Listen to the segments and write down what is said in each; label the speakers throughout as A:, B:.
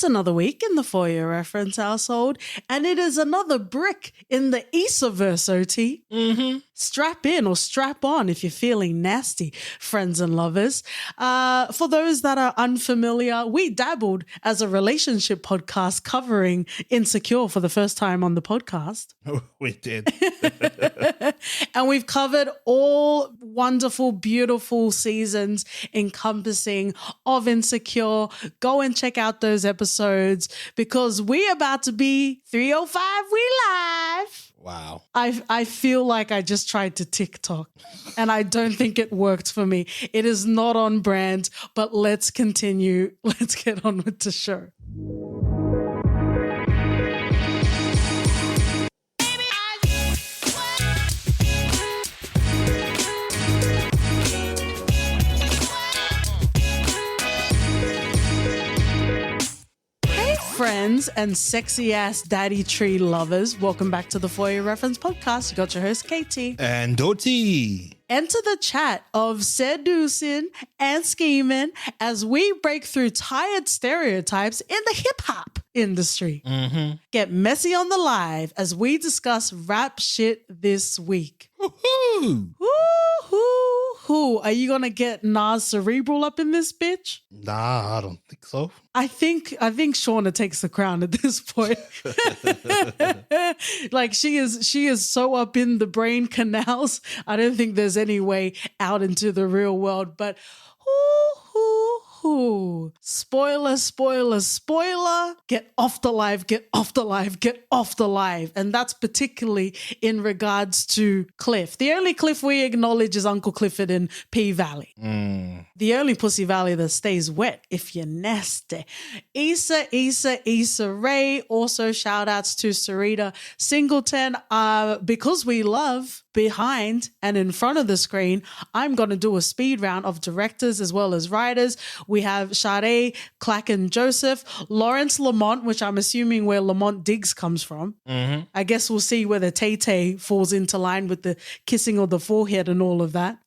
A: It's another week in the For Your Reference household, and it is another brick in the Isaverse, OT. Strap in or strap on if you're feeling nasty, friends and lovers. For those that are unfamiliar, we dabbled as a relationship podcast covering Insecure for the first time on the podcast.
B: We did.
A: And we've covered all wonderful, beautiful seasons encompassing of Insecure. Go and check out those episodes because we're about to be 305 We Live.
B: Wow.
A: I feel like I just tried to TikTok and I don't think it worked for me. It is not on brand, but let's continue. Let's get on with the show. Friends and sexy ass daddy tree lovers, welcome back to the For Your Reference podcast. You got your host Katie
B: and Doti.
A: Enter the chat of seducing and scheming as we break through tired stereotypes in the hip hop industry. Get messy on the live as we discuss rap shit this week.
B: Woohoo!
A: Woo-hoo-hoo. Are you gonna get Nas Cerebral up in this bitch?
B: Nah, I don't think so.
A: I think Shauna takes the crown at this point. Like she is so up in the brain canals. I don't think there's any way out into the real world. But spoiler, spoiler, spoiler. Get off the live, get off the live, get off the live. And that's particularly in regards to Cliff. The only Cliff we acknowledge is Uncle Clifford in P Valley. The only Pussy Valley that stays wet if you're nasty. Issa Rae. Also shout outs to Sarita Singleton. Because we love behind and in front of the screen, I'm going to do a speed round of directors as well as writers. We have Sade Clacken Joseph, Lawrence Lamont, which I'm assuming where Lamont Diggs comes from. I guess we'll see whether Tay-Tay falls into line with the kissing of the forehead and all of that.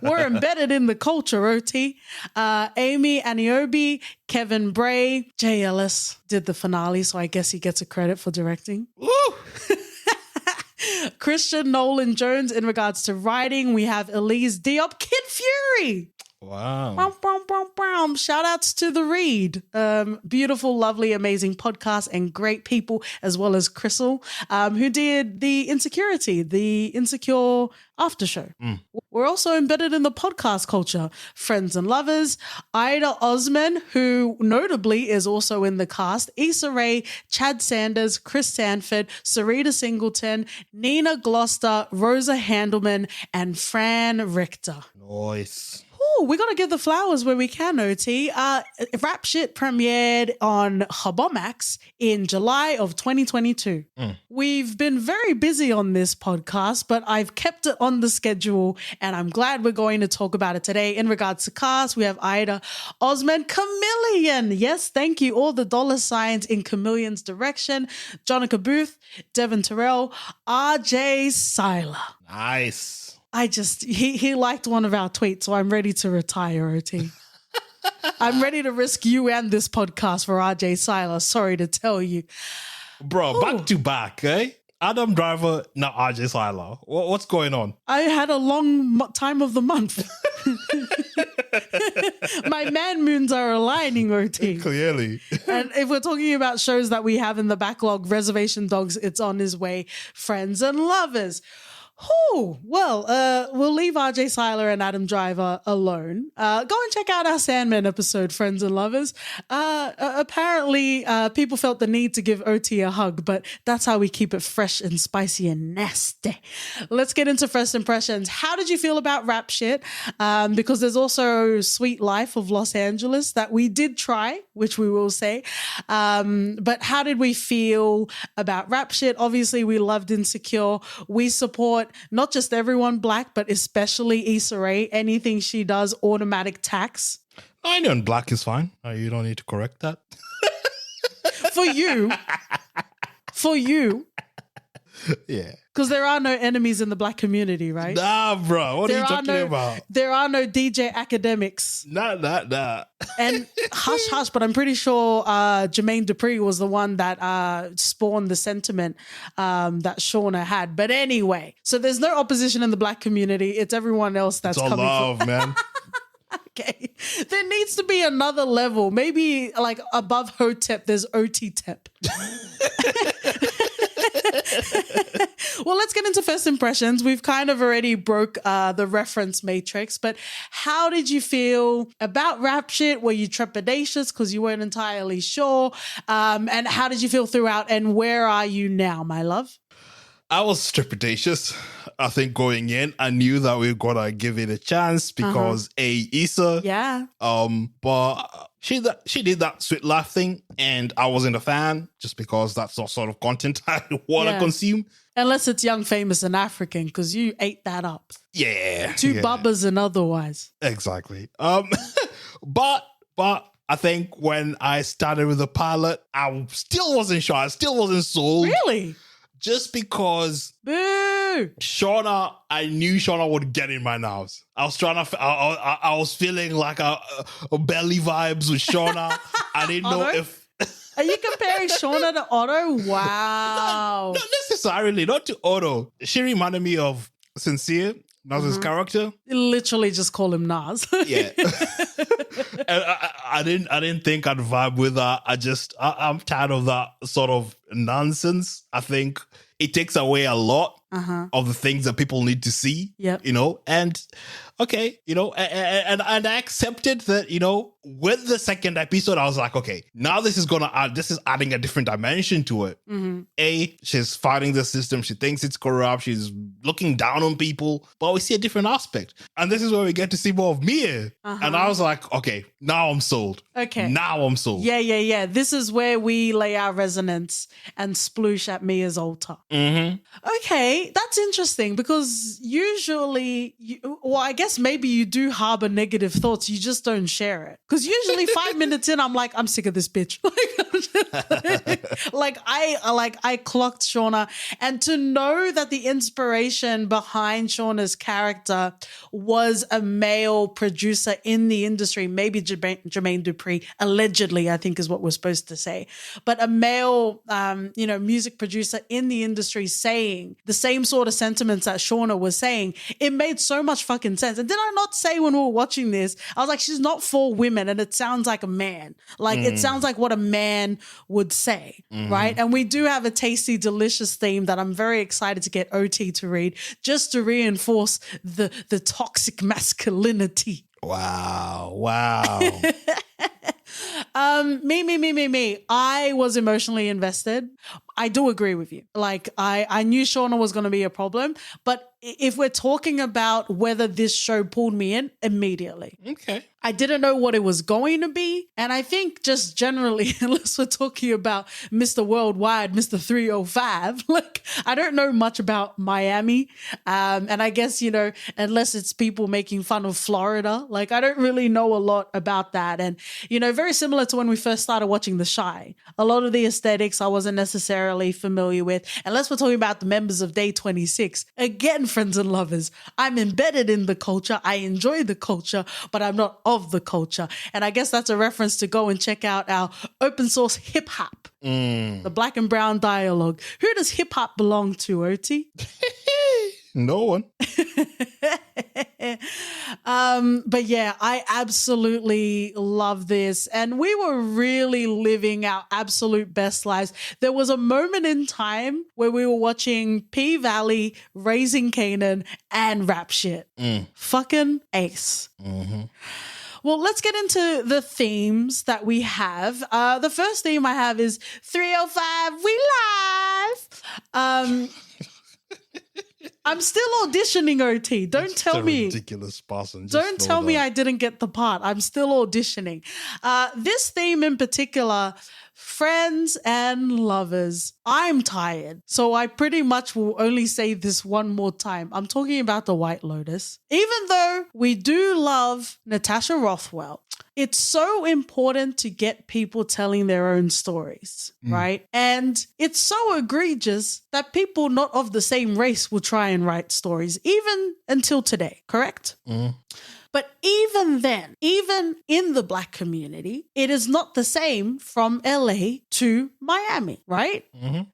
A: We're embedded in the culture, OT. Amy Aniobi, Kevin Bray, Jay Ellis did the finale, so I guess he gets a credit for directing.
B: Woo!
A: Christian Nolan Jones in regards to writing. We have Elise Diop, Kid Fury.
B: Wow.
A: Shout outs to The Read. Beautiful, lovely, amazing podcast and great people, as well as Crystal, who did the Insecure after show. We're also embedded in the podcast culture. Friends and lovers. Ida Osman, who notably is also in the cast. Issa Rae, Chad Sanders, Chris Sanford, Sarita Singleton, Nina Gloucester, Rosa Handelman, and Fran Richter.
B: Nice.
A: Oh, we got to give the flowers where we can, OT. Rap Shit premiered on Habomax in July of 2022. We've been very busy on this podcast, but I've kept it on the schedule, and I'm glad we're going to talk about it today. In regards to cast, we have Ida Osman, Chameleon. Yes, thank you. All the dollar signs in Chameleon's direction. Jonica Booth, Devin Terrell, RJ Seiler.
B: Nice.
A: He liked one of our tweets, so I'm ready to retire, OT. I'm ready to risk you and this podcast for RJ Seiler. Sorry to tell you.
B: Bro, back to back, eh? Adam Driver, not RJ Seiler. What's going on?
A: I had a long time of the month. My man moons are aligning, OT.
B: Clearly.
A: And if we're talking about shows that we have in the backlog, Reservation Dogs, it's on his way. Friends and lovers. We'll leave RJ Seiler and Adam Driver alone. Go and check out our Sandman episode, friends and lovers. Apparently, people felt the need to give OT a hug, but that's how we keep it fresh and spicy and nasty. Let's get into first impressions. How did you feel about Rap Shit? Because there's also Sweet Life of Los Angeles that we did try, which we will say. But how did we feel about Rap Shit? Obviously, we loved Insecure. We support not just everyone black, but especially Issa Rae. Anything she does, automatic tax.
B: I know black is fine. You don't need to correct that.
A: For you.
B: Yeah.
A: Because there are no enemies in the black community, right?
B: Nah, bro. What are you talking about?
A: There are no DJ academics.
B: Nah.
A: And hush, hush, but I'm pretty sure Jermaine Dupri was the one that spawned the sentiment that Shauna had. But anyway, so there's no opposition in the black community. It's everyone else that's
B: it's all
A: coming
B: love, man.
A: Okay. There needs to be another level. Maybe like above Hotep, there's OT-Tep. Well, let's get into first impressions. We've kind of already broke the reference matrix, but how did you feel about Rap Shit? Were you trepidatious because you weren't entirely sure? And how did you feel throughout? And where are you now, my love?
B: I was trepidatious. I think going in, I knew that we were gonna give it a chance because Issa.
A: Yeah.
B: But she did that sweet laugh thing, and I wasn't a fan just because that's not sort of content I want to consume.
A: Unless it's young, famous, and African, because you ate that up.
B: Yeah.
A: Two bubbas and otherwise.
B: Exactly. But I think when I started with the pilot, I still wasn't sure. I still wasn't sold.
A: Really?
B: Just because
A: Boo!
B: Shauna, I knew Shauna would get in my nerves. I was trying to, I was feeling like a belly vibes with Shauna. I didn't know if.
A: Are you comparing Shauna to Otto? Wow.
B: Not necessarily, not to Otto. She reminded me of Sincere, Nas's character.
A: Literally just call him Nas.
B: Yeah. And I didn't think I'd vibe with that. I'm tired of that sort of nonsense. I think it takes away a lot of the things that people need to see.
A: Yep.
B: And okay, and I accepted that, with the second episode, I was like, okay, now this is adding a different dimension to it. She's fighting the system. She thinks it's corrupt. She's looking down on people, but we see a different aspect. And this is where we get to see more of Mia. And I was like, okay, now I'm sold.
A: Okay.
B: Now I'm sold.
A: Yeah. This is where we lay our resonance and sploosh at Mia's altar. Okay, that's interesting because usually, I guess maybe you do harbor negative thoughts. You just don't share it. Because usually 5 minutes in, I'm like, I'm sick of this bitch. I clocked Shauna. And to know that the inspiration behind Shauna's character was a male producer in the industry, maybe Jermaine Dupri, allegedly, I think is what we're supposed to say. But a male, music producer in the industry saying the same sort of sentiments that Shauna was saying, it made so much fucking sense. And did I not say when we were watching this, I was like, she's not for women and it sounds like a man. It sounds like what a man would say, right? And we do have a tasty, delicious theme that I'm very excited to get OT to read just to reinforce the toxic masculinity.
B: Wow.
A: Me. I was emotionally invested. I do agree with you. I knew Shauna was going to be a problem, but if we're talking about whether this show pulled me in, immediately.
B: Okay.
A: I didn't know what it was going to be. And I think just generally, unless we're talking about Mr. Worldwide, Mr. 305, I don't know much about Miami. And I guess, unless it's people making fun of Florida, I don't really know a lot about that. And, very similar to when we first started watching The Chi. A lot of the aesthetics I wasn't necessarily familiar with. Unless we're talking about the members of Day 26. Again, friends and lovers, I'm embedded in the culture. I enjoy the culture, but I'm not of the culture. And I guess that's a reference to go and check out our open source hip hop, the Black and Brown dialogue. Who does hip hop belong to, Oti?
B: No one.
A: But yeah, I absolutely love this. And we were really living our absolute best lives. There was a moment in time where we were watching P-Valley, Raising Kanan, and Rap Shit. Fucking ace. Well, let's get into the themes that we have. The first theme I have is 305, we live. I'm still auditioning, OT. Don't tell me.
B: Ridiculous person.
A: Don't tell me I didn't get the part. I'm still auditioning. This theme in particular, friends and lovers. I'm tired. So I pretty much will only say this one more time. I'm talking about the White Lotus. Even though we do love Natasha Rothwell, It's so important to get people telling their own stories, right? And it's so egregious that people not of the same race will try and write stories, even until today, correct? But even then, even in the Black community, it is not the same from LA to Miami, right?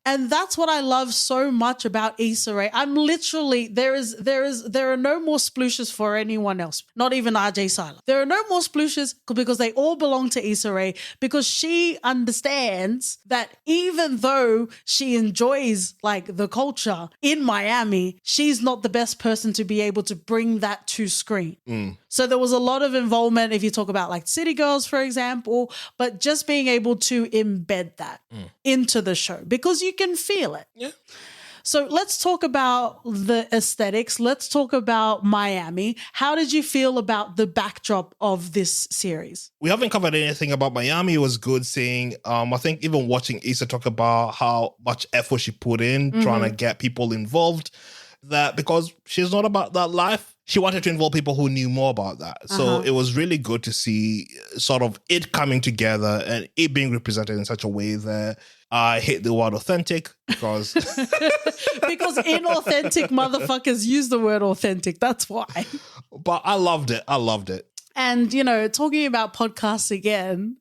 A: And that's what I love so much about Issa Rae. I'm literally, there are no more splooshes for anyone else, not even RJ Cyler. There are no more splooshes because they all belong to Issa Rae, because she understands that even though she enjoys like the culture in Miami, she's not the best person to be able to bring that to screen. So there was a lot of involvement if you talk about like City Girls, for example, but just being able to embed that into the show because you can feel it.
B: Yeah.
A: So let's talk about the aesthetics. Let's talk about Miami. How did you feel about the backdrop of this series?
B: We haven't covered anything about Miami. It was good seeing, I think even watching Issa talk about how much effort she put in trying to get people involved, that because she's not about that life. She wanted to involve people who knew more about that. So it was really good to see sort of it coming together and it being represented in such a way that I hate the word authentic because...
A: because inauthentic motherfuckers use the word authentic. That's why.
B: But I loved it. I loved it.
A: And, you know, talking about podcasts again,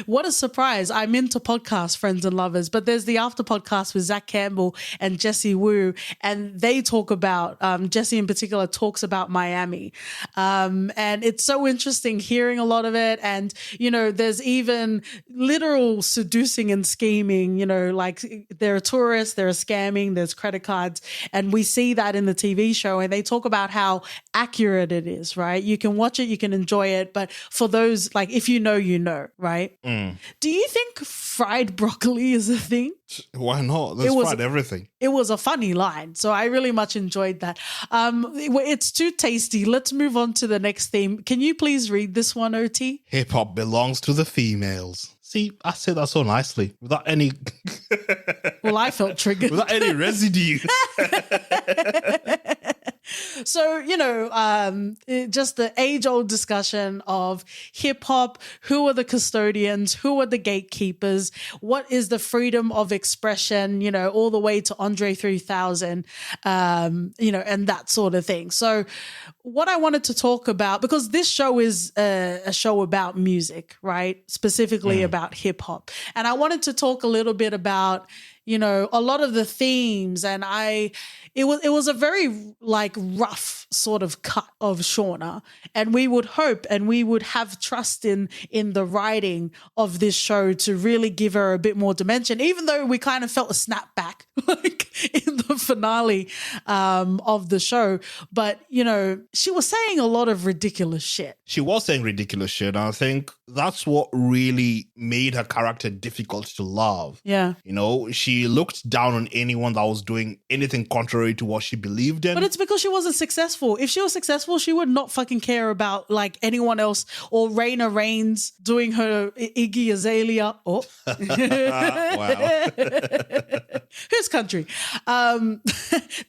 A: what a surprise. I'm into podcasts, friends and lovers, but there's the After podcast with Zach Campbell and Jesse Wu, and they talk about, Jesse in particular talks about Miami. And it's so interesting hearing a lot of it. And, you know, there's even literal seducing and scheming, you know, like there are tourists, there are scamming, there's credit cards. And we see that in the TV show, and they talk about how accurate it is, right? You can watch it, you can enjoy it, but for those, like, if you know, right? Do you think fried broccoli is a thing?
B: Why not? There's fried everything.
A: It was a funny line, so I really much enjoyed that. It's too tasty. Let's move on to the next theme. Can you please read this one, OT?
B: Hip hop belongs to the females. See, I said that so nicely without any...
A: Well, I felt triggered.
B: Without any residue.
A: So, you know, just the age-old discussion of hip-hop, who are the custodians, who are the gatekeepers, what is the freedom of expression, you know, all the way to Andre 3000, you know, and that sort of thing. So what I wanted to talk about, because this show is a show about music, right? Specifically about hip-hop. And I wanted to talk a little bit about, you know, a lot of the themes, and it was a very like rough sort of cut of Shauna, and we would hope and we would have trust in the writing of this show to really give her a bit more dimension, even though we kind of felt a snapback like in the finale of the show. But, you know, she was saying a lot of ridiculous shit.
B: She was saying ridiculous shit, and I think that's what really made her character difficult to love.
A: Yeah.
B: You know, she looked down on anyone that was doing anything contrary to what she believed in.
A: But it's because she wasn't successful. If she was successful, she would not fucking care about like anyone else, or Raina Reigns doing her Iggy Azalea. Oh.
B: Wow.
A: Whose country?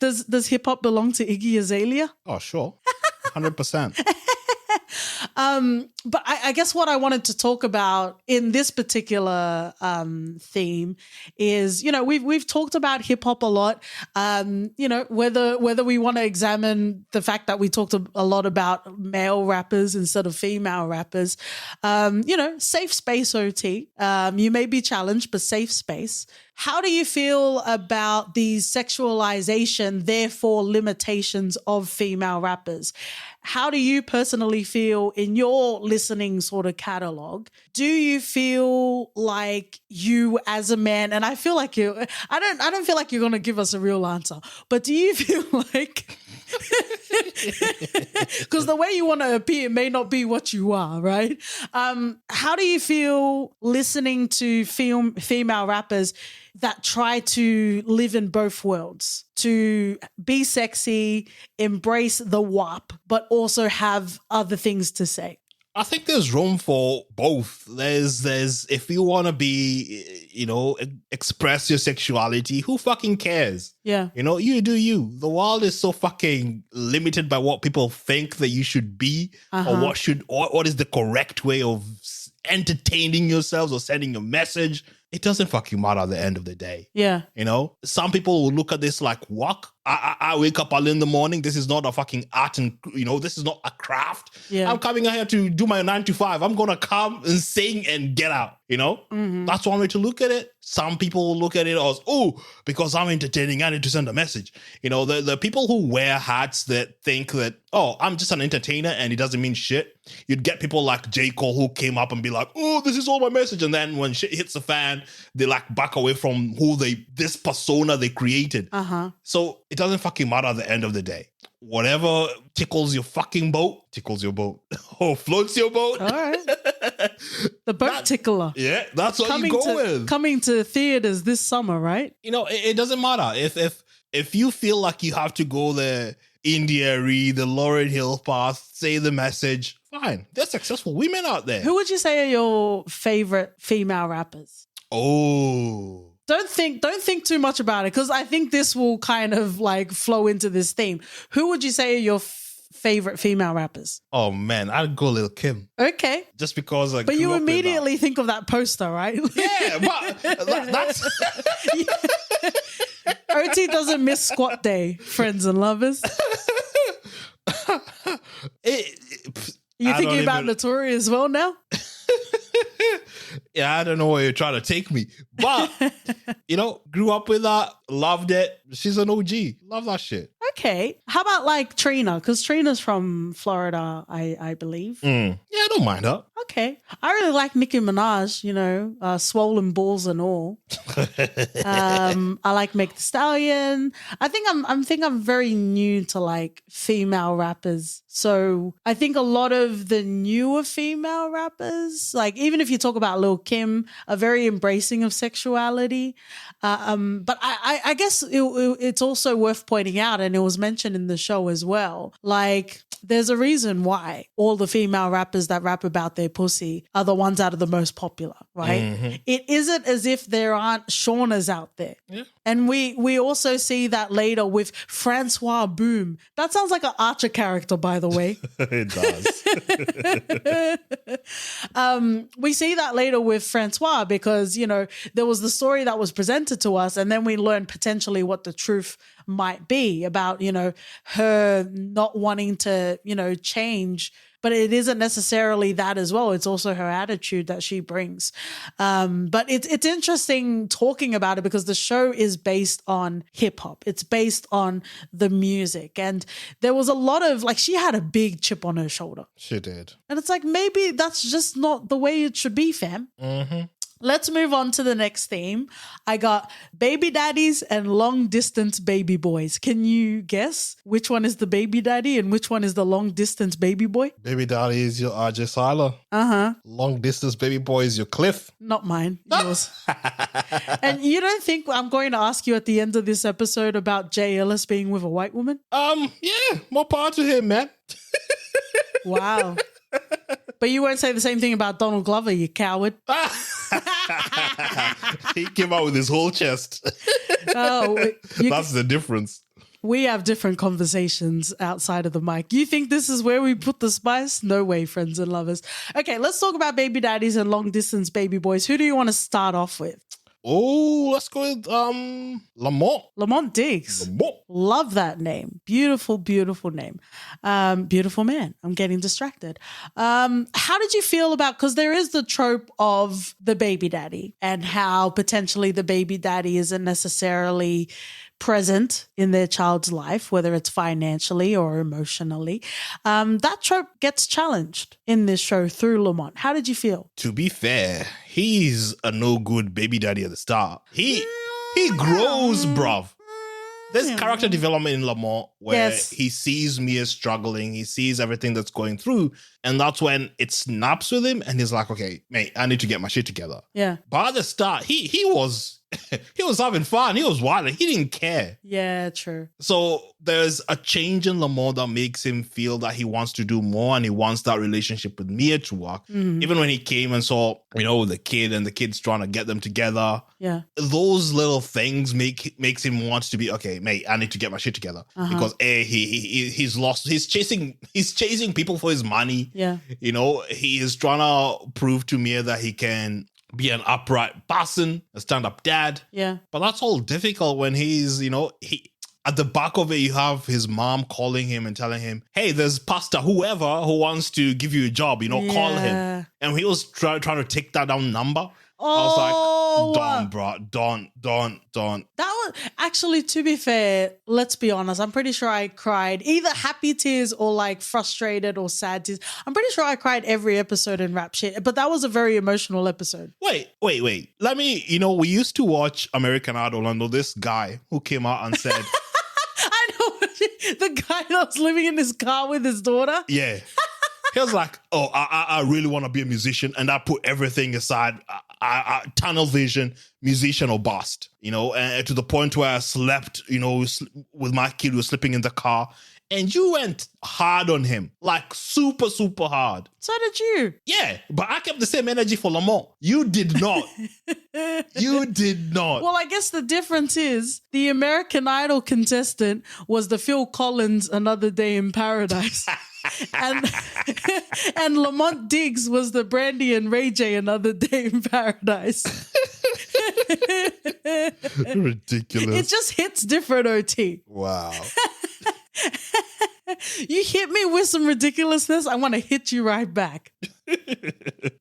A: Does hip hop belong to Iggy Azalea?
B: Oh, sure. 100%.
A: But I guess what I wanted to talk about in this particular theme is, you know, we've talked about hip hop a lot. You know, whether we want to examine the fact that we talked a lot about male rappers instead of female rappers. You know, safe space, OT. You may be challenged, but safe space. How do you feel about the sexualization, therefore limitations of female rappers? How do you personally feel in your listening sort of catalog? Do you feel like you as a man, and I feel like I don't feel like you're going to give us a real answer, but do you feel like, because the way you want to appear may not be what you are, right? How do you feel listening to female rappers that try to live in both worlds, to be sexy, embrace the WAP, but also have other things to say?
B: I think there's room for both. There's if you want to be, express your sexuality, who fucking cares?
A: Yeah.
B: You do you. The world is so fucking limited by what people think that you should be, or what is the correct way of entertaining yourselves or sending a message. It doesn't fucking matter at the end of the day.
A: Yeah.
B: Some people will look at this like, what? I wake up early in the morning. This is not a fucking art and, this is not a craft.
A: Yeah.
B: I'm coming out here to do my 9 to 5. I'm going to come and sing and get out, That's one way to look at it. Some people will look at it as, because I'm entertaining, I need to send a message. The people who wear hats that think that, I'm just an entertainer and it doesn't mean shit. You'd get people like J. Cole who came up and be like, this is all my message. And then when shit hits the fan, they like back away from this persona they created. So it doesn't fucking matter at the end of the day. Whatever tickles your fucking boat, tickles your boat. Floats your boat.
A: All right. The boat tickler.
B: Yeah, that's what you go with.
A: Coming to theaters this summer, right?
B: It doesn't matter. If you feel like you have to go the India the Laurel Hill path, say the message, fine. There's successful women out there.
A: Who would you say are your favorite female rappers? Don't think too much about it, because I think this will kind of like flow into this theme. Who would you say are your favorite female rappers? Oh
B: man, I'd go Lil Kim.
A: Okay.
B: Just because
A: But you immediately think of that poster, right?
B: Yeah, but that's
A: OT doesn't miss squat day, friends and lovers. You thinking about Notori as well now?
B: Yeah, I don't know where you're trying to take me. But, grew up with her, loved it. She's an OG. Love that shit.
A: Okay. How about like Trina? Because Trina's from Florida, I believe.
B: Yeah, I don't mind her.
A: Okay. I really like Nicki Minaj, swollen balls and all. I like Meg Thee Stallion. I think I'm very new to like female rappers. So I think a lot of the newer female rappers, like even if you talk about Lil Kim, are very embracing of sexuality. But I guess it's also worth pointing out, and it was mentioned in the show as well, like there's a reason why all the female rappers that rap about their pussy are the ones that are the most popular, right? Mm-hmm. It isn't as if there aren't Shaunas out there. Yeah. And we also see that later with Francois Boom. That sounds like an Archer character, by the way.
B: It
A: does. We see that later with Francois because, there was the story that was presented to us, and then we learned potentially what the truth might be about, her not wanting to, change. But it isn't necessarily that as well. It's also her attitude that she brings. But it's interesting talking about it because the show is based on hip hop. It's based on the music. And there was a lot of, like, she had a big chip on her shoulder.
B: She did.
A: And it's like, maybe that's just not the way it should be, fam.
B: Mm-hmm.
A: Let's move on to the next theme. I got baby daddies and long distance baby boys. Can you guess which one is the baby daddy and which one is the long distance baby boy?
B: Baby daddy is your RJ Sila.
A: Uh-huh.
B: Long distance baby boy is your Cliff.
A: Not mine, yours. And you don't think I'm going to ask you at the end of this episode about Jay Ellis being with a white woman?
B: Yeah, more power to him, man.
A: Wow. But you won't say the same thing about Donald Glover, you coward.
B: He came out with his whole chest. That's the difference.
A: We have different conversations outside of the mic. You think this is where we put the spice? No way, friends and lovers. Okay, let's talk about baby daddies and long distance baby boys. Who do you want to start off with?
B: Oh, let's go with Lamont.
A: Lamont Diggs.
B: Lamont.
A: Love that name. Beautiful, beautiful name. Beautiful man. I'm getting distracted. How did you feel about, because there is the trope of the baby daddy and how potentially the baby daddy isn't necessarily present in their child's life, whether it's financially or emotionally. That trope gets challenged in this show through Lamont. How did you feel?
B: To be fair, he's a no good baby daddy at the start. He grows, bruv. There's character development in Lamont where he sees Mia struggling, he sees everything that's going through, and that's when it snaps with him and he's like, okay, mate, I need to get my shit together.
A: Yeah.
B: But at the start, he was He was having fun. He was wild. He didn't care.
A: Yeah, true.
B: So there's a change in Lamont that makes him feel that he wants to do more and he wants that relationship with Mia to work. Even when he came and saw, the kid and the kid's trying to get them together.
A: Yeah.
B: Those little things makes him want to be, okay, mate, I need to get my shit together. Because he's lost. He's chasing people for his money.
A: Yeah.
B: He is trying to prove to Mia that he can be an upright person, a stand-up dad.
A: Yeah.
B: But that's all difficult when he's, at the back of it, you have his mom calling him and telling him, hey, there's pastor whoever who wants to give you a job, call him. And he was trying to take that down number. I was like, don't, bro, don't.
A: That was actually, to be fair, let's be honest. I'm pretty sure I cried either happy tears or like frustrated or sad tears. I'm pretty sure I cried every episode in Rap Shit, but that was a very emotional episode.
B: Wait. Let me, we used to watch American Idol and this guy who came out and said,
A: I know the guy that was living in his car with his daughter.
B: Yeah. He was like, oh, I really want to be a musician. And I put everything aside. I tunnel vision, musician or bust, and to the point where I slept, with my kid who was sleeping in the car. And you went hard on him, like super, super hard.
A: So did you.
B: Yeah, but I kept the same energy for Lamont. You did not. You did not.
A: Well, I guess the difference is the American Idol contestant was the Phil Collins Another Day in Paradise. and Lamont Diggs was the Brandy and Ray J Another Day in Paradise.
B: Ridiculous.
A: It just hits different, OT.
B: Wow.
A: You hit me with some ridiculousness, I want to hit you right back.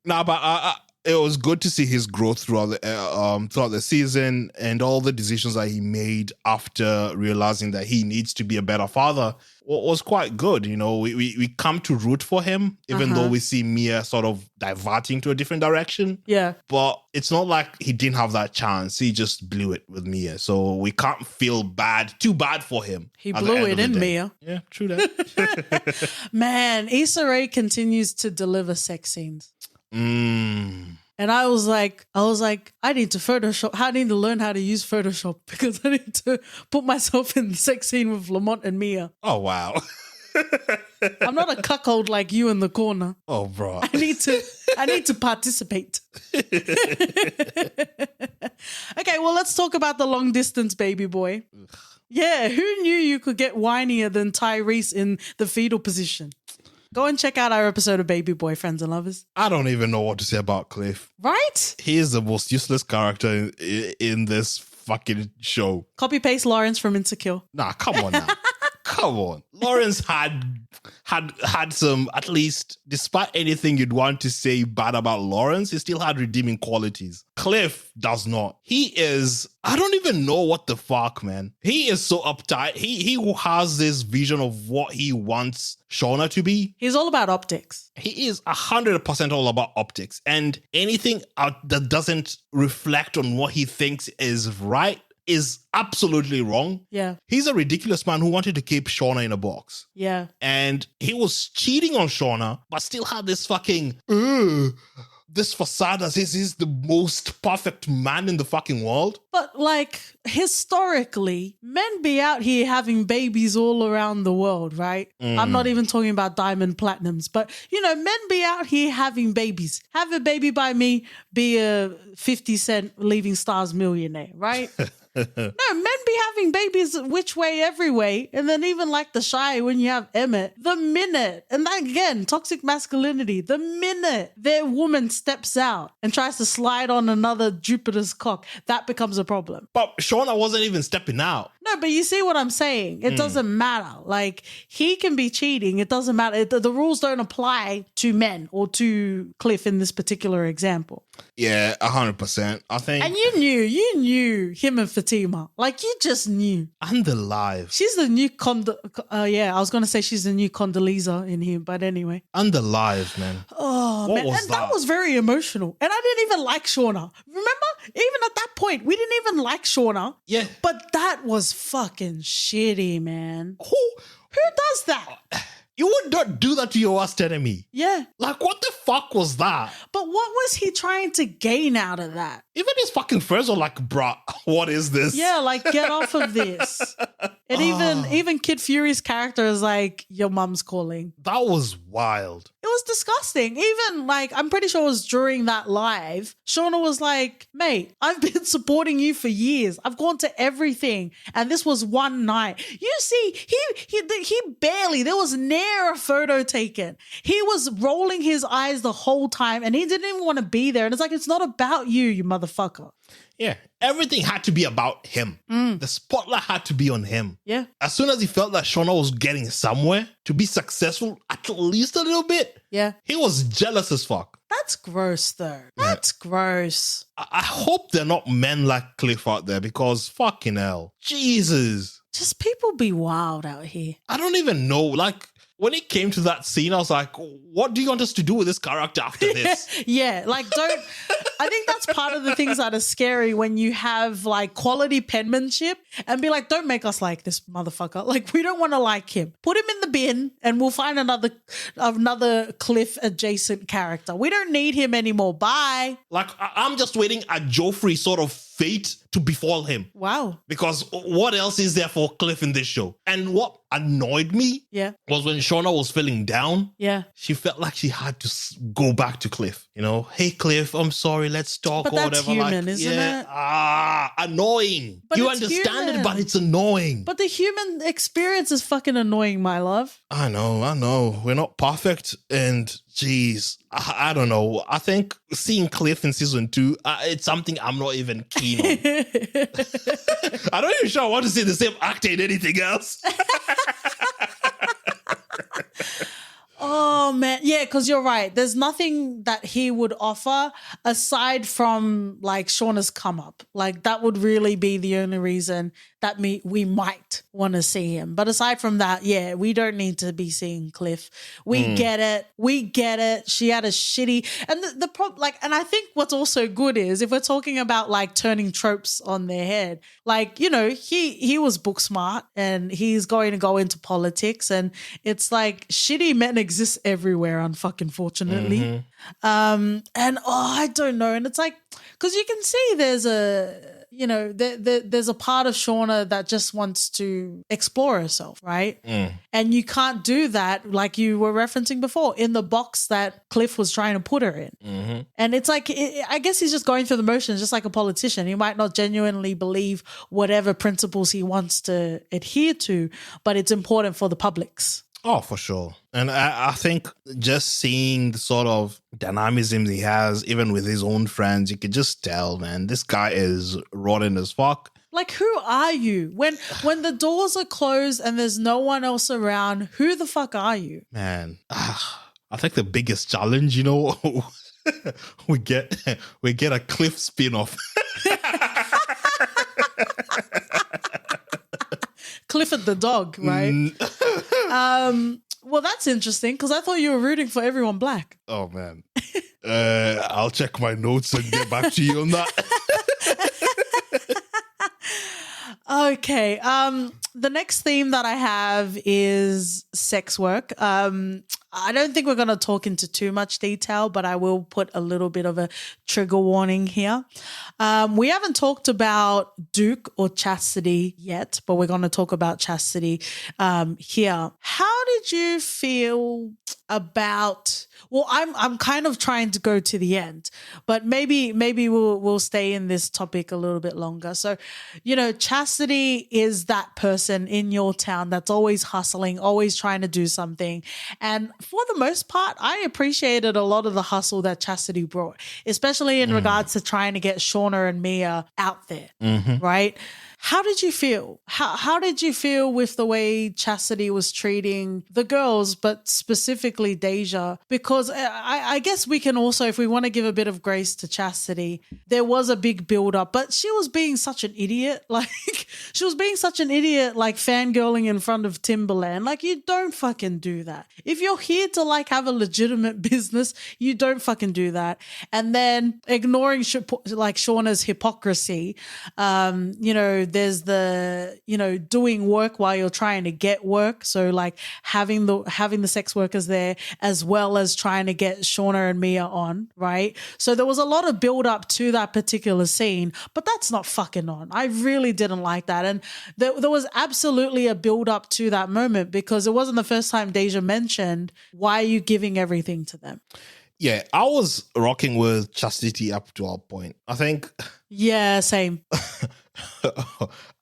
B: Nah, but it was good to see his growth throughout the season and all the decisions that he made after realizing that he needs to be a better father was quite good. We come to root for him, even though we see Mia sort of diverting to a different direction.
A: Yeah.
B: But it's not like he didn't have that chance. He just blew it with Mia. So we can't feel too bad for him.
A: He blew it in Mia.
B: Yeah, true that.
A: Man, Issa Rae continues to deliver sex scenes. And I was like, I need to Photoshop. I need to learn how to use Photoshop because I need to put myself in the sex scene with Lamont and Mia.
B: Oh, wow.
A: I'm not a cuckold like you in the corner.
B: Oh, bro.
A: I need to participate. Okay, well, let's talk about the long distance baby boy. Yeah, who knew you could get whinier than Tyrese in the fetal position? Go and check out our episode of Baby Boy, Friends and Lovers.
B: I don't even know what to say about Cliff.
A: Right?
B: He is the most useless character in this fucking show.
A: Copy-paste Lawrence from Insecure.
B: Nah, come on now. Come on. Lawrence had some, at least, despite anything you'd want to say bad about Lawrence, he still had redeeming qualities. Cliff does not. He is, I don't even know what the fuck, man. He is so uptight. He has this vision of what he wants Shauna to be.
A: He's all about optics.
B: He is 100% all about optics. And anything that doesn't reflect on what he thinks is right is absolutely wrong.
A: Yeah.
B: He's a ridiculous man who wanted to keep Shauna in a box.
A: Yeah.
B: And he was cheating on Shauna, but still had this fucking, this facade as he's the most perfect man in the fucking world.
A: But like, historically, men be out here having babies all around the world, right? I'm not even talking about diamond platinums, but men be out here having babies. Have a baby by me, be a 50 Cent Leaving Stars millionaire, right? No, men be having babies which way, every way. And then even like the Shy, when you have Emmett, the minute, and that again, toxic masculinity, the minute their woman steps out and tries to slide on another Jupiter's cock, that becomes a problem.
B: But Shauna wasn't even stepping out.
A: No, but you see what I'm saying? It doesn't matter. Like, he can be cheating. It doesn't matter. The rules don't apply to men or to Cliff in this particular example.
B: Yeah, 100%. I think.
A: And you knew him and Fatima. Like, you just knew.
B: And the live.
A: She's the new I was going to say she's the new Condoleezza in here, but anyway.
B: And the live, man.
A: Oh,
B: what
A: man.
B: Was
A: and
B: that
A: was very emotional. And I didn't even like Shauna. Remember? Even at that point, we didn't even like Shauna.
B: Yeah.
A: But that was fucking shitty, man. Who does that?
B: You would not do that to your worst enemy.
A: Yeah.
B: Like, what the fuck was that?
A: But what was he trying to gain out of that?
B: Even his fucking friends are like, bruh, what is this?
A: Yeah, like get off of this. And even Kid Fury's character is like, your mum's calling.
B: That was wild.
A: It was disgusting. Even like, I'm pretty sure it was during that live, Shauna was like, mate, I've been supporting you for years. I've gone to everything. And this was one night. You see, he barely, there was ne'er a photo taken. He was rolling his eyes the whole time and he didn't even want to be there. And it's like, it's not about you motherfucker.
B: Yeah, everything had to be about him. The spotlight had to be on him.
A: Yeah.
B: As soon as he felt that Shauna was getting somewhere to be successful, at least a little bit,
A: yeah,
B: he was jealous as fuck.
A: That's gross, though. That's gross.
B: I hope they're not men like Cliff out there because fucking hell. Jesus.
A: Just people be wild out here.
B: I don't even know. Like, when it came to that scene, I was like, what do you want us to do with this character after this?
A: Yeah, like I think that's part of the things that are scary when you have like quality penmanship and be like, don't make us like this motherfucker. Like, we don't want to like him. Put him in the bin and we'll find another Cliff adjacent character. We don't need him anymore. Bye.
B: Like, I'm just waiting at Joffrey sort of fate to befall him.
A: Wow.
B: Because what else is there for Cliff in this show? And what annoyed me was when Shauna was feeling down.
A: Yeah.
B: She felt like she had to go back to Cliff. You know, hey, Cliff, I'm sorry, let's talk
A: but
B: or
A: that's
B: whatever.
A: Human, isn't it?
B: Annoying.
A: But
B: you understand it, but it's annoying.
A: But the human experience is fucking annoying, my love.
B: I know. We're not perfect. And geez, I don't know. I think seeing Cliff in season 2, it's something I'm not even keen on. I'm not even sure I want to see the same actor in anything else.
A: Oh, man. Yeah, because you're right. There's nothing that he would offer aside from like Shauna's come up. Like that would really be the only reason that we might want to see him. But aside from that, yeah, we don't need to be seeing Cliff. We get it. We get it. She had a shitty... And the problem, like, and I think what's also good is if we're talking about like turning tropes on their head, like, you know, he was book smart and he's going to go into politics and it's like shitty men exist everywhere, unfucking fortunately. And I don't know. And it's like, because you can see there's a part of Shauna that just wants to explore herself, right? And you can't do that, like you were referencing before, in the box that Cliff was trying to put her in. And it's like, I guess he's just going through the motions, just like a politician. He might not genuinely believe whatever principles he wants to adhere to, but it's important for the publics.
B: Oh, for sure. And I think just seeing the sort of dynamism he has, even with his own friends, you could just tell, man, this guy is rotten as fuck.
A: Like, who are you? When the doors are closed and there's no one else around, who the fuck are you?
B: Man, I think the biggest challenge, you know, we get a Cliff spin-off.
A: Clifford the dog, right? Well, that's interesting because I thought you were rooting for everyone black.
B: Oh, man. I'll check my notes and get back to you on that.
A: Okay. The next theme that I have is sex work. I don't think we're going to talk into too much detail, but I will put a little bit of a trigger warning here. We haven't talked about Duke or chastity yet, but we're going to talk about chastity here. How did you feel about... Well, I'm kind of trying to go to the end, but maybe we'll stay in this topic a little bit longer. So, you know, chastity is that person in your town that's always hustling, always trying to do something. And for the most part, I appreciated a lot of the hustle that chastity brought, especially in regards to trying to get Shauna and Mia out there, right? How did you feel? How did you feel with the way Chastity was treating the girls, but specifically Deja? Because I guess we can also, if we want to give a bit of grace to Chastity, there was a big build up, but she was being such an idiot. Like, she was being such an idiot, like fangirling in front of Timberland. Like, you don't fucking do that. If you're here to like have a legitimate business, you don't fucking do that. And then ignoring like Shauna's hypocrisy, you know, there's the, doing work while you're trying to get work. So like having the sex workers there as well as trying to get Shauna and Mia on, right? So there was a lot of build up to that particular scene, but that's not fucking on. I really didn't like that. And there was absolutely a build up to that moment because it wasn't the first time Deja mentioned, why are you giving everything to them?
B: Yeah, I was rocking with Chastity up to a point. I think.
A: Yeah, same.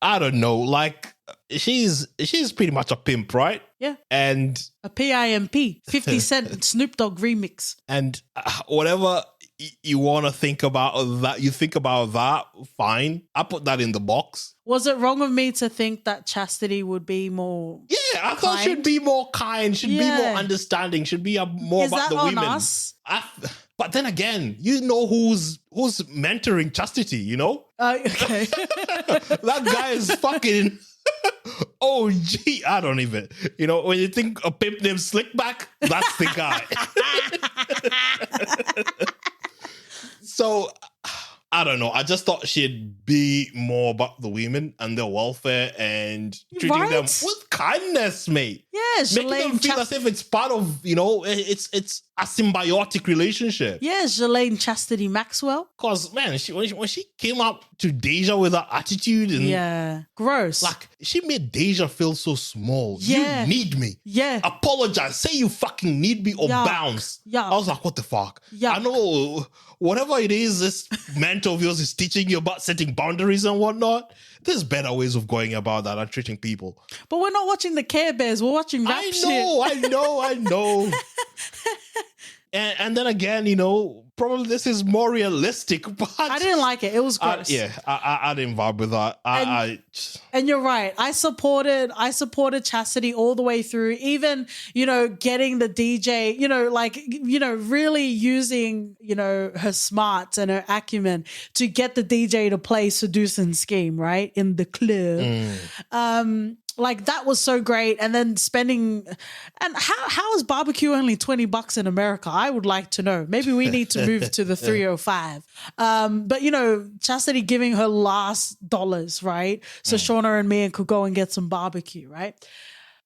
B: I don't know. Like, she's pretty much a pimp, right?
A: Yeah.
B: And
A: a PIMP, 50 Cent Snoop Dogg remix.
B: And whatever you want to think about that, fine. I put that in the box.
A: Was it wrong of me to think that Chastity would be more
B: I thought she'd be more kind, should be more understanding, should be more
A: Is
B: about
A: that
B: the
A: on
B: women.
A: Us?
B: But then again, who's mentoring Chastity,
A: Okay.
B: That guy is fucking OG. I don't even, when you think a pimp named Slickback, that's the guy. So, I don't know. I just thought she'd be more about the women and their welfare and treating them with kindness, mate.
A: Yeah,
B: making them feel as if it's part of, it's a symbiotic relationship.
A: Yeah, Jelaine Chastity Maxwell.
B: Because, man, when she came up to Deja with her attitude and
A: gross.
B: Like, she made Deja feel so small.
A: Yeah.
B: You need me.
A: Yeah.
B: Apologize. Say you fucking need me or bounce.
A: Yeah.
B: I was like, what the fuck?
A: Yuck.
B: I know whatever it is this mentor of yours is teaching you about setting boundaries and whatnot. There's better ways of going about that and treating people.
A: But we're not watching the Care Bears. We're watching rap shit.
B: I know. And then again, probably this is more realistic, but
A: I didn't like it. It was gross.
B: I didn't vibe with that.
A: And you're right. I supported Chastity all the way through, even, getting the DJ, really using, her smarts and her acumen to get the DJ to play Seducing Scheme, right? In the club. Like that was so great. And then spending, and how is barbecue only $20 in America? I would like to know. Maybe we need to move to the 305. But Chastity giving her last dollars, right? So Shauna and Mia could go and get some barbecue, right?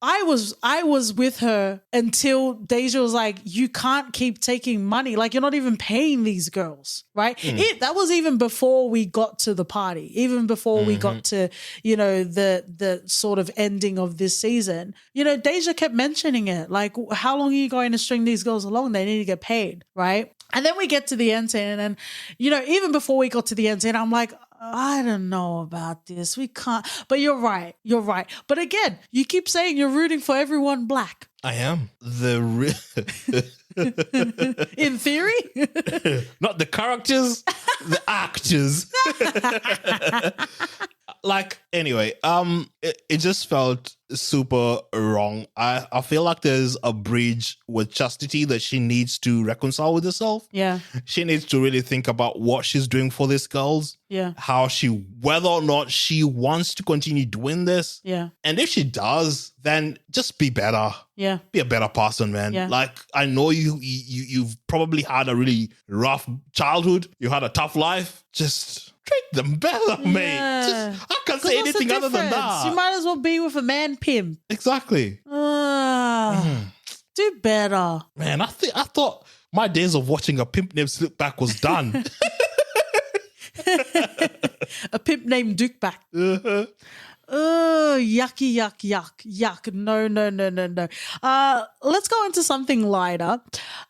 A: I was with her until Deja was like, you can't keep taking money. Like, you're not even paying these girls, right? That was even before we got to the party, even before we got to, the sort of ending of this season. Deja kept mentioning it. Like, how long are you going to string these girls along? They need to get paid, right? And then we get to the end scene and, even before we got to the end scene, I'm like, I don't know about this. We can't. But you're right. But again, you keep saying you're rooting for everyone black.
B: I am.
A: In theory?
B: Not the characters, the actors. Anyway, it just felt super wrong. I feel like there's a bridge with Chastity that she needs to reconcile with herself.
A: Yeah.
B: She needs to really think about what she's doing for these girls.
A: Yeah.
B: Whether or not she wants to continue doing this.
A: Yeah.
B: And if she does, then just be better.
A: Yeah.
B: Be a better person, man.
A: Yeah.
B: Like, I know you've probably had a really rough childhood. You had a tough life. Just treat them better, mate. I can't say anything other than that.
A: You might as well be with a man pimp.
B: Exactly.
A: Do better.
B: Man, I thought my days of watching a pimp named Slipback was done.
A: A pimp named Dukeback. Oh, yucky, yuck. No. Let's go into something lighter.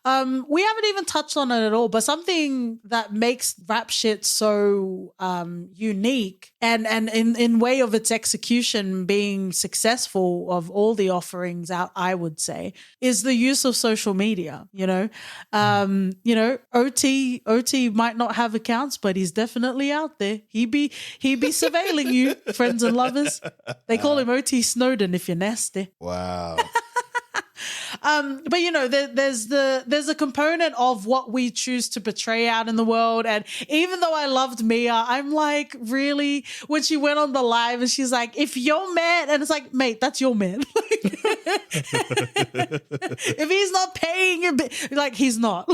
A: We haven't even touched on it at all, but something that makes rap shit so unique and in way of its execution being successful of all the offerings out, I would say, is the use of social media. OT might not have accounts, but he's definitely out there. He be surveilling you, friends and lovers. They call him OT Snowden if you're nasty.
B: Wow.
A: But there's a component of what we choose to portray out in the world. And even though I loved Mia, I'm like, really? When she went on the live and she's like, if your man, and it's like, mate, that's your man. If he's not paying you, like, he's not.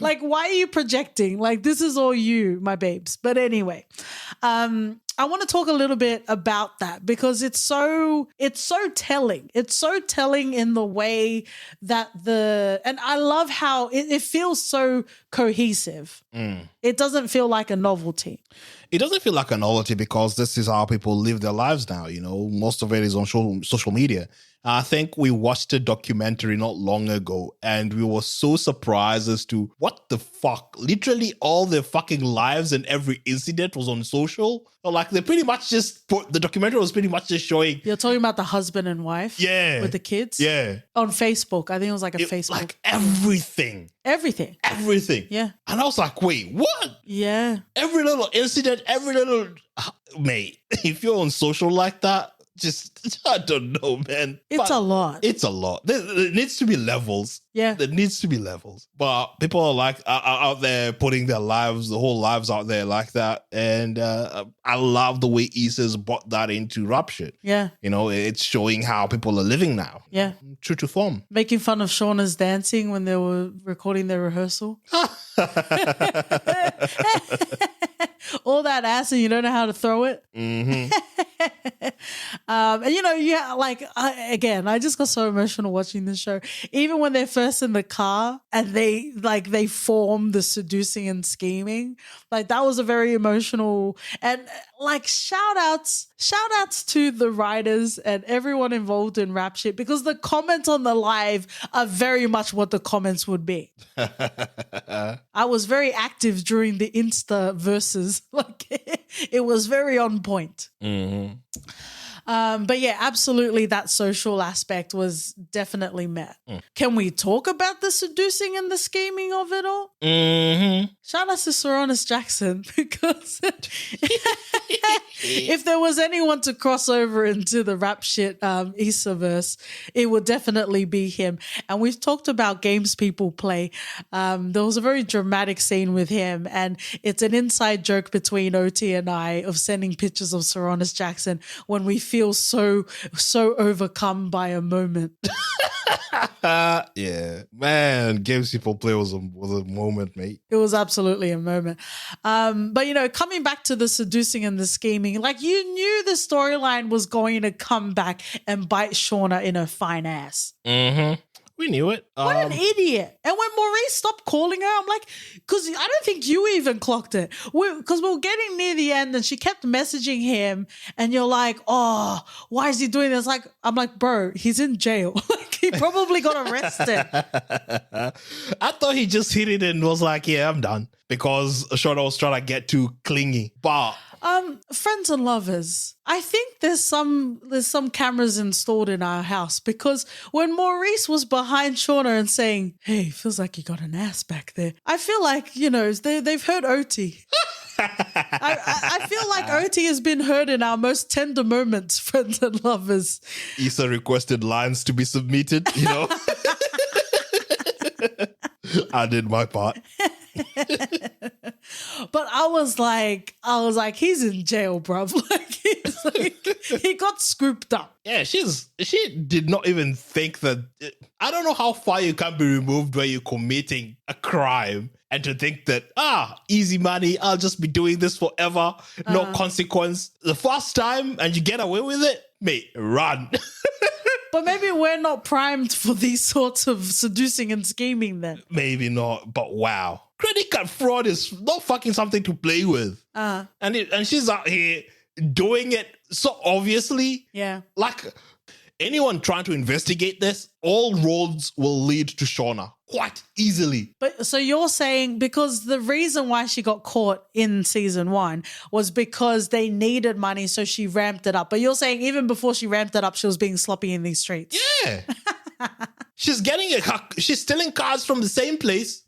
A: Like, why are you projecting? Like, this is all you, my babes. But anyway, I want to talk a little bit about that because it's so telling. It's so telling in the way that and I love how it feels so cohesive. It doesn't feel like a novelty.
B: It doesn't feel like a novelty because this is how people live their lives now. You know, most of it is on social media. I think we watched a documentary not long ago and we were so surprised as to what the fuck. Literally all their fucking lives and every incident was on social. Like they pretty much the documentary was pretty much just showing.
A: You're talking about the husband and wife?
B: Yeah.
A: With the kids?
B: Yeah.
A: On Facebook. I think it was like Facebook.
B: Like everything.
A: Everything.
B: Yeah. And I was like, wait, what?
A: Yeah.
B: Every little incident, mate, if you're on social like that, I don't know, man.
A: It's a lot.
B: It's a lot. There needs to be levels.
A: Yeah.
B: There needs to be levels. But people are like are out there putting their whole lives out there like that. And I love the way Issa's brought that into rap shit.
A: Yeah.
B: You know, it's showing how people are living now.
A: Yeah.
B: True to form.
A: Making fun of Shauna's dancing when they were recording their rehearsal. All that ass and you don't know how to throw it.
B: Mm-hmm.
A: And you know, I just got so emotional watching this show. Even when they're first in the car and they form the seducing and scheming, like that was a very emotional and like shout outs to the writers and everyone involved in rap shit because the comments on the live are very much what the comments would be. I was very active during the Insta verses. Like it was very on point.
B: Mm-hmm.
A: But yeah, absolutely that social aspect was definitely met. Can we talk about the seducing and the scheming of it all?
B: Mm-hmm.
A: Shout out to Saronis Jackson because if there was anyone to cross over into the rap shit Issaverse, it would definitely be him. And we've talked about games people play. There was a very dramatic scene with him and it's an inside joke between OT and I of sending pictures of Saronis Jackson when we feel so overcome by a moment.
B: Yeah, man, games people play was a moment, mate.
A: It was absolutely a moment. But you know, coming back to the seducing and the scheming, like you knew the storyline was going to come back and bite Shauna in her fine ass.
B: Mm-hmm. We knew it.
A: What an idiot. And when Maurice stopped calling her, I'm like, because I don't think you even clocked it. Because we were getting near the end and she kept messaging him and you're like, oh, why is he doing this? Like, I'm like, bro, he's in jail. Like, he probably got arrested.
B: I thought he just hit it and was like, yeah, I'm done. Because Shauna was trying to get too clingy. But
A: friends and lovers, I think there's some cameras installed in our house because when Maurice was behind Shauna and saying, hey, feels like you got an ass back there, I feel like, you know, they've heard OT. I feel like OT has been heard in our most tender moments, friends and lovers.
B: Issa requested lines to be submitted, you know. I did my part.
A: But I was like, he's in jail, bruv. Like, he got scooped up.
B: Yeah, she did not even think that. I don't know how far you can be removed where you're committing a crime and to think that, easy money, I'll just be doing this forever, no consequence. The first time and you get away with it, mate, run.
A: But maybe we're not primed for these sorts of seducing and scheming then.
B: Maybe not, but wow. Credit card fraud is not fucking something to play with. And she's out here doing it so obviously.
A: Yeah.
B: Like, anyone trying to investigate this, all roads will lead to Shauna quite easily.
A: But so you're saying because the reason why she got caught in season 1 was because they needed money, so she ramped it up. But you're saying even before she ramped it up, she was being sloppy in these streets.
B: Yeah. She's she's stealing cars from the same place.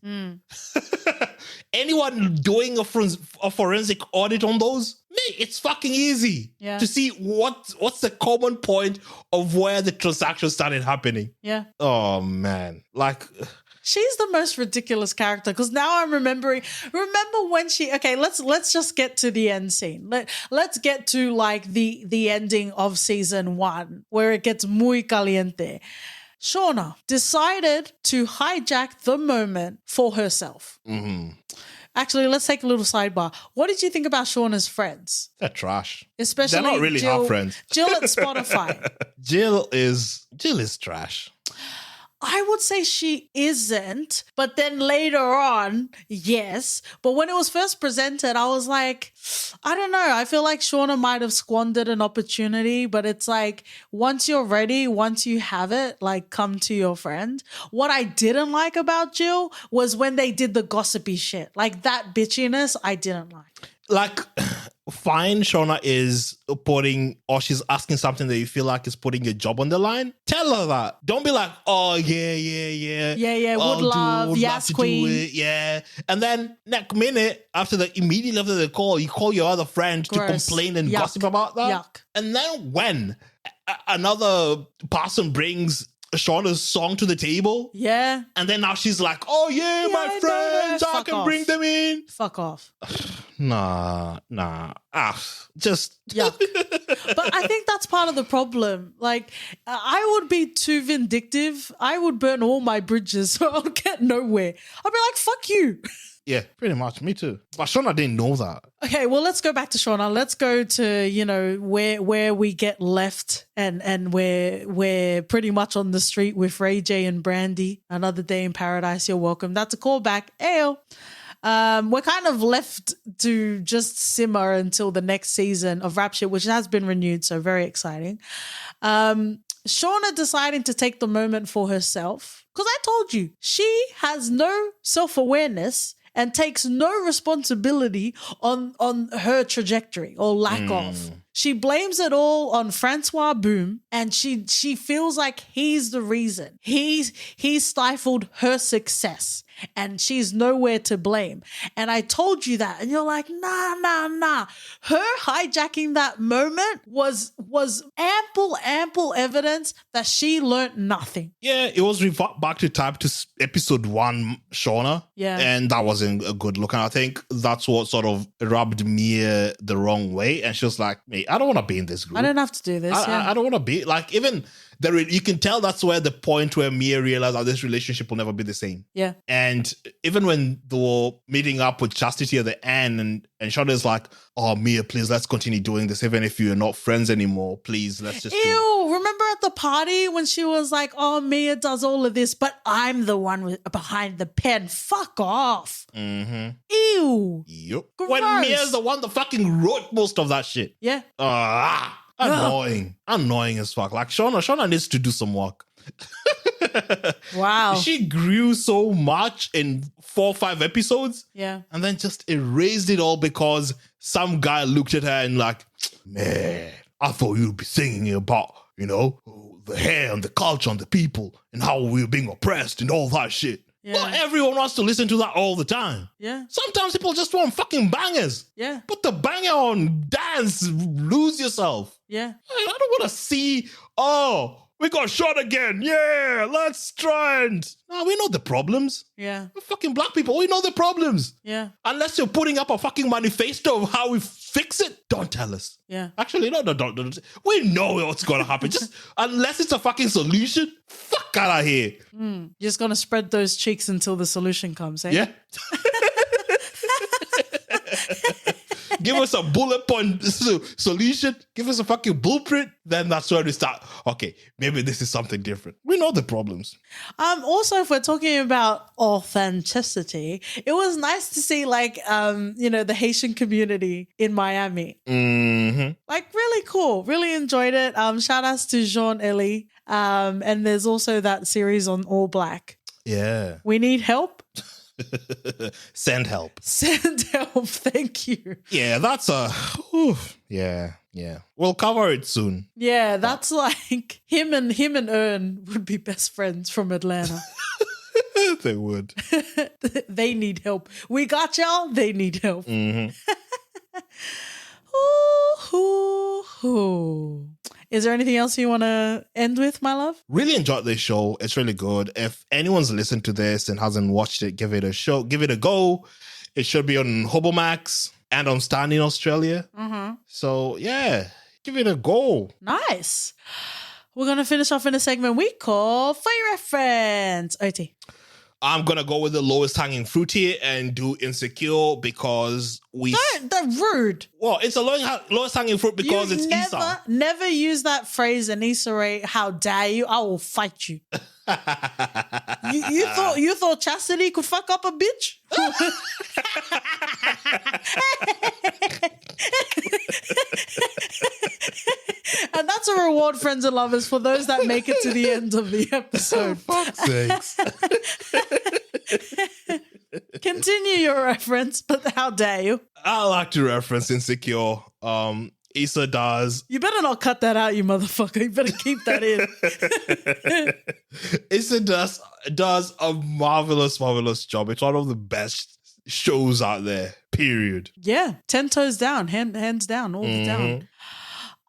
B: Anyone doing a forensic audit on those, mate, it's fucking easy to see what's the common point of where the transaction started happening.
A: Yeah.
B: Oh man, like.
A: She's the most ridiculous character because now I'm remembering. Remember when let's just get to the end scene. Let's get to like the ending of season 1 where it gets muy caliente. Shauna decided to hijack the moment for herself. Actually, let's take a little sidebar. What did you think about Shauna's friends?
B: They're trash.
A: Especially
B: They're not really
A: Jill,
B: her friends.
A: Jill at Spotify.
B: Jill is trash.
A: I would say she isn't, but then later on, yes. But when it was first presented, I was like, I don't know. I feel like Shauna might have squandered an opportunity, but it's like, once you're ready, once you have it, like, come to your friend. What I didn't like about Jill was when they did the gossipy shit. Like, that bitchiness, I didn't like.
B: Like, fine, Shauna is putting, or she's asking something that you feel like is putting your job on the line. Tell her that. Don't be like, oh, yeah.
A: Yeah, would love, yes,
B: to
A: queen.
B: do it, yeah. And then next minute, immediately after the call, you call your other friend to complain and gossip about that.
A: Yuck.
B: And then when another person brings Shauna's song to the table.
A: Yeah.
B: And then now she's like, oh yeah, my friends, I can bring them in.
A: Fuck off.
B: Nah. Just
A: yuck. But I think that's part of the problem. Like, I would be too vindictive. I would burn all my bridges, so I'll get nowhere. I'll be like, fuck you.
B: Yeah, pretty much. Me too. But Shauna didn't know that.
A: Okay, well, let's go back to Shauna. Let's go to, where we get left and we're pretty much on the street with Ray J and Brandy. Another day in paradise. You're welcome. That's a callback. Ayo. We're kind of left to just simmer until the next season of Rap Shit, which has been renewed, so very exciting. Shauna deciding to take the moment for herself, because I told you, she has no self-awareness and takes no responsibility on her trajectory or lack of. She blames it all on Francois Boom, and she feels like he's the reason. He's stifled her success, and she's nowhere to blame. And I told you that, and you're like, nah. Her hijacking that moment was ample evidence that she learned nothing.
B: Yeah, it was revert back to type to episode 1, Shauna.
A: Yeah.
B: And that wasn't a good look. And I think that's what sort of rubbed Mia the wrong way. And she was like, mate, I don't want to be in this group.
A: I don't have to do this.
B: I don't want to be, like, even you can tell that's where the point where Mia realized that this relationship will never be the same.
A: Yeah. And
B: even when they were meeting up with Chastity at the end, and Shauna's like, oh, Mia, please, let's continue doing this. Even if you're not friends anymore, please, let's just
A: remember at the party when she was like, oh, Mia does all of this, but I'm the one behind the pen. Fuck off.
B: Mm-hmm.
A: Ew.
B: Yep.
A: Gross.
B: When Mia's the one that fucking wrote most of that shit.
A: Yeah.
B: Annoying. Annoying as fuck. Like, Shauna needs to do some work.
A: Wow.
B: She grew so much in 4 or 5 episodes.
A: Yeah.
B: And then just erased it all because some guy looked at her and like, man, I thought you'd be singing about, the hair and the culture and the people and how we were being oppressed and all that shit. Yeah. Well, everyone wants to listen to that all the time.
A: Yeah.
B: Sometimes people just want fucking bangers.
A: Yeah.
B: Put the banger on, dance, lose yourself.
A: Yeah.
B: I don't want to see, we got shot again. Yeah, let's try and... No, we know the problems.
A: Yeah.
B: We're fucking black people. We know the problems.
A: Yeah.
B: Unless you're putting up a fucking manifesto of how we fix it, don't tell us.
A: Yeah.
B: Actually, no, don't. We know what's going to happen. Just unless it's a fucking solution, fuck out of here.
A: You're just going to spread those cheeks until the solution comes, eh?
B: Yeah. Give us a bullet point solution. Give us a fucking blueprint. Then that's where we start. Okay, maybe this is something different. We know the problems.
A: Also, if we're talking about authenticity, it was nice to see the Haitian community in Miami.
B: Mm-hmm.
A: Like, really cool. Really enjoyed it. Shout outs to Jean Ellie. And there's also that series on All Black.
B: Yeah.
A: We need help.
B: Send help.
A: Send help. Thank you.
B: Yeah, that's yeah. We'll cover it soon.
A: Yeah, that's like him and Ern would be best friends from Atlanta.
B: They would.
A: They need help. We got y'all. They need help.
B: Mm-hmm.
A: Ooh. Is there anything else you want to end with, my love?
B: Really enjoyed this show. It's really good. If anyone's listened to this and hasn't watched it, give it a go. It should be on Hobomax and on Stan in Australia.
A: Mm-hmm.
B: So, yeah, give it a go.
A: Nice. We're going to finish off in a segment we call For Your Reference. OT.
B: I'm going to go with the lowest hanging fruit here and do Insecure because
A: That's rude.
B: Well, it's the lowest hanging fruit because it's Issa.
A: Never use that phrase in Issa Rae. How dare you? I will fight you. you thought Chastity could fuck up a bitch? And that's a reward, friends and lovers, for those that make it to the end of the episode.
B: For fuck's sakes.
A: Continue your reference, but how dare you?
B: I like to reference Insecure. Issa does.
A: You better not cut that out, you motherfucker. You better keep that in.
B: Issa does a marvelous job. It's one of the best shows out there, period.
A: Yeah, 10 toes down, hands down, all the down.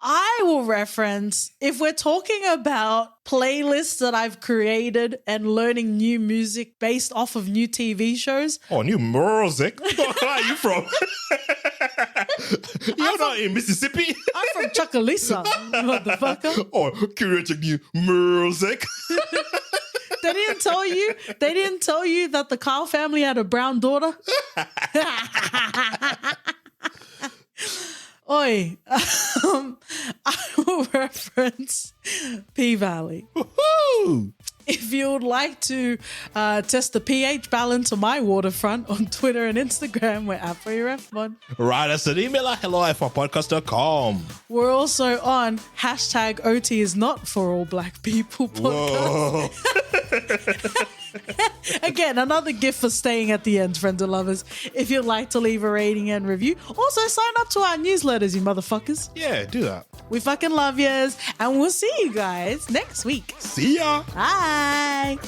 A: I will reference, if we're talking about playlists that I've created and learning new music based off of new TV shows.
B: Oh, new music? Where are you from? You're not in Mississippi.
A: I'm from Chucalissa, motherfucker.
B: Oh, curating new music.
A: They didn't tell you that the Kyle family had a brown daughter? Oi, I will reference P-Valley.
B: Woohoo!
A: If you would like to test the pH balance of my waterfront on Twitter and Instagram, we're at ForYourF1.
B: Write us an email at hello@podcast.com.
A: We're also on #OT is not for all black people podcast. Again, another gift for staying at the end, friends and lovers. If you'd like to leave a rating and review, also sign up to our newsletters, you motherfuckers.
B: Yeah, do that.
A: We fucking love yous, and we'll see you guys next week.
B: See ya.
A: Bye.